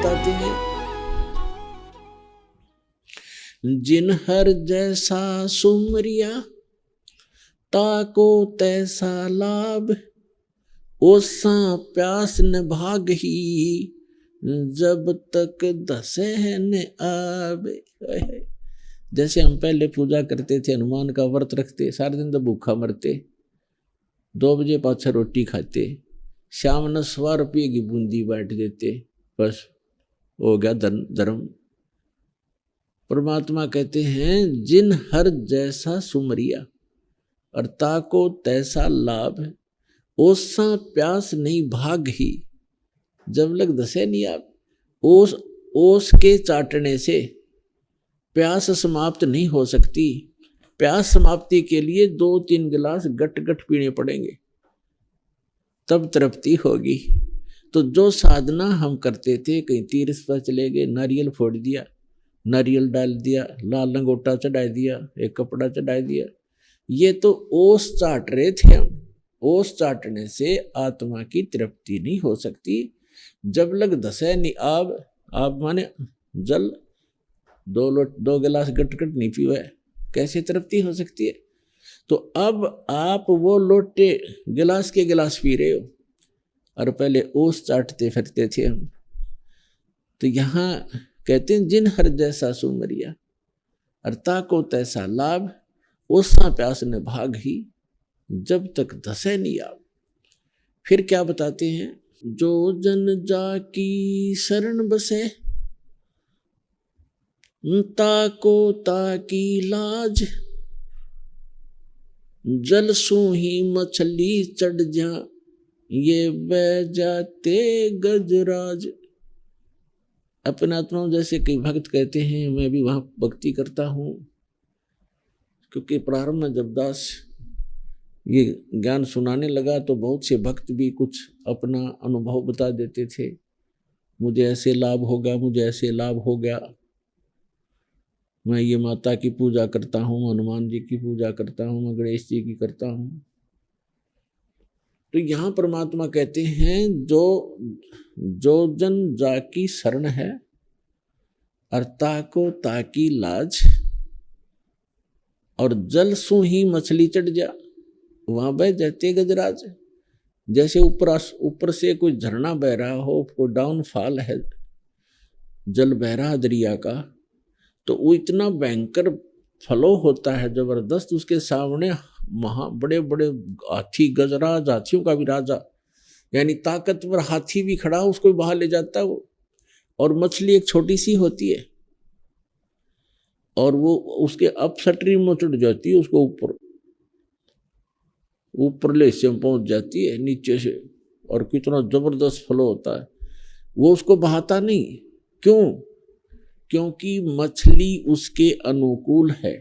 बताते हैं, जिन हर जैसा सुमरिया ताको तैसा लाभ, ओसा प्यास न भाग ही जब तक दसे न आवे। जैसे हम पहले पूजा करते थे, हनुमान का व्रत रखते, सारे दिन तो भूखा मरते, 2 बजे पाछा रोटी खाते, शाम न 100 रुपये की बूंदी बांट देते, बस हो गया धर्म। परमात्मा कहते हैं, जिन हर जैसा सुमरिया और ताको तैसा लाभ, ओसा प्यास नहीं भाग ही जब लग दसे नहीं आप। ओस के चाटने से प्यास समाप्त नहीं हो सकती। प्यास समाप्ति के लिए 2-3 गिलास गट गट पीने पड़ेंगे, तब तृप्ति होगी। तो जो साधना हम करते थे, कहीं तीर्थ पर चले गए, नारियल फोड़ दिया, नारियल डाल दिया, लाल लंगोटा चढ़ा दिया, एक कपड़ा चढ़ा दिया, ये तो ओस चाट रहे थे हम। ओस चाटने से आत्मा की तृप्ति नहीं हो सकती। जब लग दसे नहीं आब माने जल, 2 गिलास गट गट नहीं पीवे, कैसे तृप्ति हो सकती है। तो अब आप वो लोटे गिलास के गिलास पी रहे हो, और पहले ओस चाटते फिरते थे हम। तो यहाँ कहते हैं, जिन हर जैसा सुमरिया और ताको तैसा लाभ, ओसा प्यास न भाग ही जब तक दसे नहीं आप। फिर क्या बताते हैं, जो जन जाकी शरण बसे, ताको ताकी लाज, जल सू ही मछली चढ़ जा, ये बह जाते गजराज। अपने आत्मा जैसे कई भक्त कहते हैं, मैं भी वहां भक्ति करता हूं, क्योंकि प्रारंभ में जब दास ये ज्ञान सुनाने लगा तो बहुत से भक्त भी कुछ अपना अनुभव बता देते थे, मुझे ऐसे लाभ होगा, मुझे ऐसे लाभ हो गया, मैं ये माता की पूजा करता हूँ, हनुमान जी की पूजा करता हूँ, मैं गणेश जी की करता हूँ। तो यहाँ परमात्मा कहते हैं, जो जन जाकी शरण है और ताको ताकी लाज, और जल सू ही मछली चढ़ जा, वहां बह जाते गजराज। जैसे ऊपर से कोई झरना बह रहा हो, कोई डाउनफॉल है, जल बह रहा दरिया का, तो वो इतना भयंकर फ्लो होता है जबरदस्त, उसके सामने बड़े बड़े हाथी, गजराज, हाथियों का भी राजा, यानी ताकतवर हाथी भी खड़ा, उसको भी बाहर ले जाता है वो। और मछली एक छोटी सी होती है, और वो उसके अपस्ट्रीम में चढ़ जाती है, उसको ऊपरले हिस्से में पहुंच जाती है नीचे से, और कितना जबरदस्त फ्लो होता है। वो उसको बहाता नहीं, क्यों? क्योंकि मछली उसके अनुकूल है।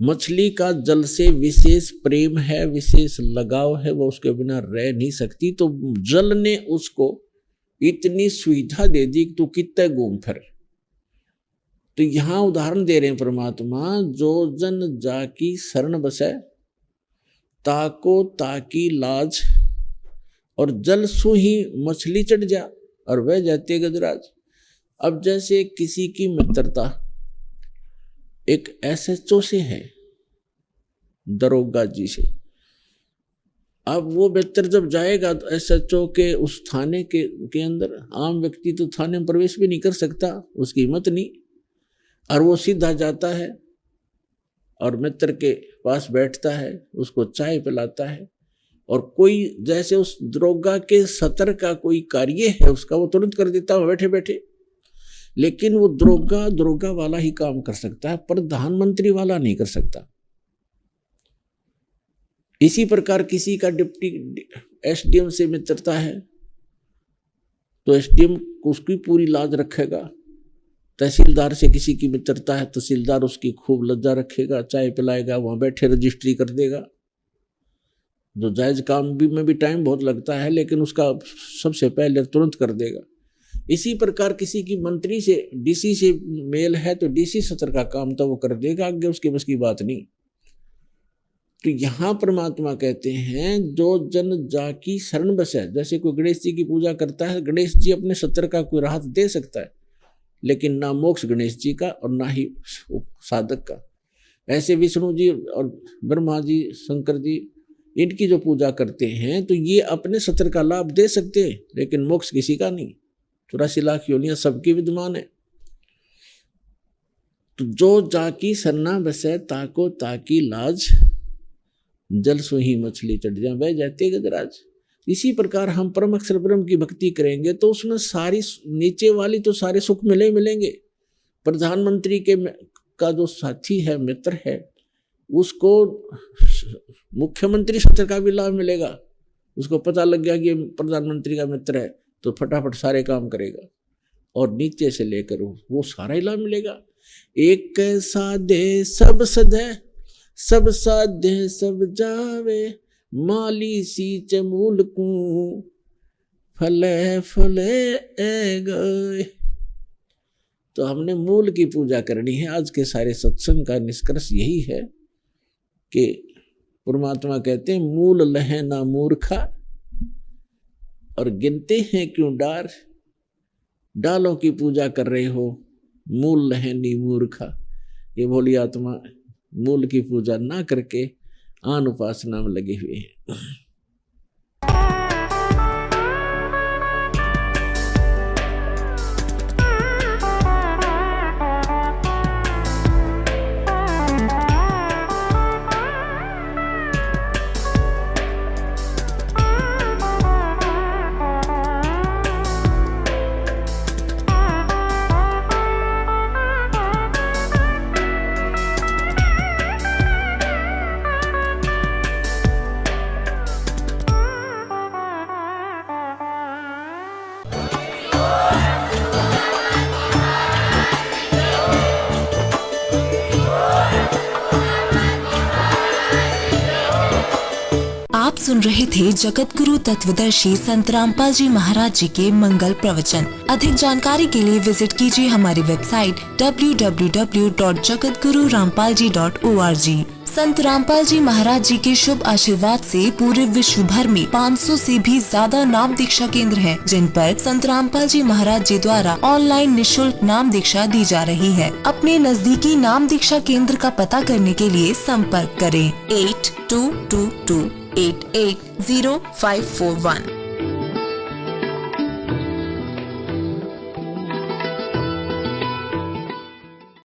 मछली का जल से विशेष प्रेम है, विशेष लगाव है, वो उसके बिना रह नहीं सकती। तो जल ने उसको इतनी सुविधा दे दी कि तू कितने घूम फिर। तो यहां उदाहरण दे रहे हैं परमात्मा, जो जन जाकी शरण बसे, ताको ताकी लाज, और जल सू ही मछली चढ़ जा, और वह जाते गजराज। अब जैसे किसी की मित्रता एक SHO से है, दरोगा जी से, अब वो मित्र जब जाएगा तो SHO के उस थाने के अंदर, आम व्यक्ति तो थाने में प्रवेश भी नहीं कर सकता, उसकी हिम्मत नहीं, और वो सीधा जाता है और मित्र के पास बैठता है, उसको चाय पिलाता है, और कोई जैसे उस दरोगा के सतर का कोई कार्य है उसका, वो तुरंत कर देता है बैठे बैठे। लेकिन वो दरोगा वाला ही काम कर सकता है, प्रधानमंत्री वाला नहीं कर सकता। इसी प्रकार किसी का डिप्टी SDM से मित्रता है तो SDM उसकी पूरी लाज रखेगा। तहसीलदार से किसी की मित्रता है, तहसीलदार उसकी खूब लज्जा रखेगा, चाय पिलाएगा, वहां बैठे रजिस्ट्री कर देगा। जो जायज काम में भी टाइम बहुत लगता है, लेकिन उसका सबसे पहले तुरंत कर देगा। इसी प्रकार किसी की मंत्री से, DC से मेल है तो DC सत्र का काम तो वो कर देगा, आगे उसके बस की बात नहीं। तो यहाँ परमात्मा कहते हैं जो जन जाकी शरण बसे, जैसे कोई गणेश जी की पूजा करता है, गणेश जी अपने सत्र का कोई राहत दे सकता है, लेकिन ना मोक्ष गणेश जी का और ना ही साधक का। ऐसे विष्णु जी और ब्रह्मा जी, शंकर जी, इनकी जो पूजा करते हैं तो ये अपने सत्र का लाभ दे सकते हैं, लेकिन मोक्ष किसी का नहीं। 84 लाख योनियां सबकी विद्यमान है। तो जो जाकी सरना बसे ताको ताकी लाज, जल सोही मछली चढ़ जा बह जाती गजराज। इसी प्रकार हम परम अक्षर ब्रह्म की भक्ति करेंगे तो उसमें सारी नीचे वाली तो सारे सुख मिलेंगे। प्रधानमंत्री का जो साथी है, मित्र है, उसको मुख्यमंत्री सत्र का भी लाभ मिलेगा। उसको पता लग गया कि प्रधानमंत्री का मित्र है तो फटाफट सारे काम करेगा, और नीचे से लेकर वो सारा ही लाभ मिलेगा। एक साधे सब सधे, सब साधे सब जावे, माली सींच मूल को फले फले गए। तो हमने मूल की पूजा करनी है। आज के सारे सत्संग का निष्कर्ष यही है कि परमात्मा कहते हैं मूल लहे ना मूर्खा, और गिनते हैं क्यों डार, डालों की पूजा कर रहे हो, मूल लहे नी मूर्खा। ये भोली आत्मा मूल की पूजा ना करके आन उपासना में लगे हुए हैं। आप सुन रहे थे जगत गुरु तत्वदर्शी संत रामपाल जी महाराज जी के मंगल प्रवचन। अधिक जानकारी के लिए विजिट कीजिए हमारी वेबसाइट www.jagatgururampalji.org। संत रामपाल जी महाराज जी के शुभ आशीर्वाद से पूरे विश्व भर में 500 से भी ज्यादा नाम दीक्षा केंद्र हैं, जिन पर संत रामपाल जी महाराज जी द्वारा ऑनलाइन निशुल्क नाम दीक्षा दी जा रही है। अपने नजदीकी नाम दीक्षा केंद्र का पता करने के लिए संपर्क करें 8222880541।